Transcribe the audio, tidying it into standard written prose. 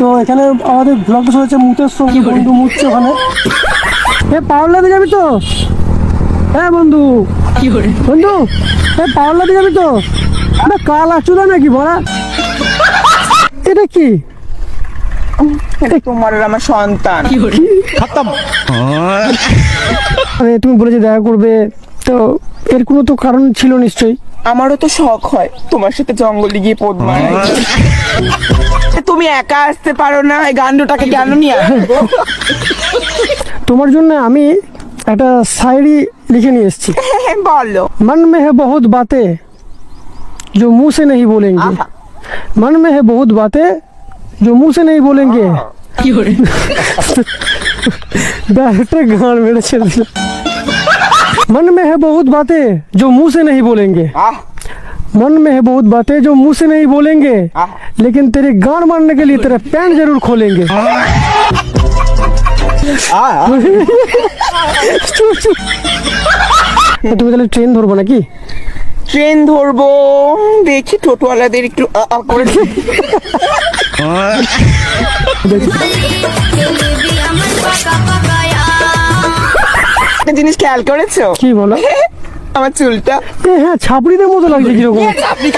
তো এখানে আমাদের ব্লগটা শুরু হচ্ছে মুতের সঙ্গে, বন্ধু মুতছে ওখানে। পাওয়ার লাইনে যাবি তো? হ্যাঁ বন্ধু, বন্ধু পাওয়ার লাইনে যাবি তো? আরে কাল আসছো না নাকি বলা? এটা কি? এটা তোমার আর আমার সন্তান। আরে তুমি বলেছে দেখা করবে, তো এর কোনো তো কারণ ছিল নিশ্চয়ই। আমারও তো শখ হয় তোমার সাথে জঙ্গলে গিয়ে পোদ মারার। তুমি একা আসতে পারো না, এই গান্ডুটাকে কেন নিয়ে আসবো? তোমার জন্য আমি একটা শায়রি লিখে নিয়ে এসেছি। বলো। मन में है बहुत बातें जो मुंह से नहीं बोलेंगे, आहा। मन में है बहुत बातें जो मुंह से नहीं बोलेंगे। डायरेक्टर गान मेरे चल दिया। मन में है बहुत बातें जो मुंह से नहीं बोलेंगे, आह, मन में है बहुत बातें जो मुंह से नहीं बोलेंगे, आह। लेकिन तेरे गान मारने के लिए तेरा पैंट जरूर खोलेंगे। चुप चुप। তুমি তাহলে ট্রেন ধরবো নাকি? ট্রেন ধরবো, দেখি টোটোওয়ালাদের একটু করে একটা জিনিস খেয়াল করেছো? কি বলো? আমার চুলটা হ্যাঁ ছাপড়িদের মতো লাগছে কিরকম। আপনি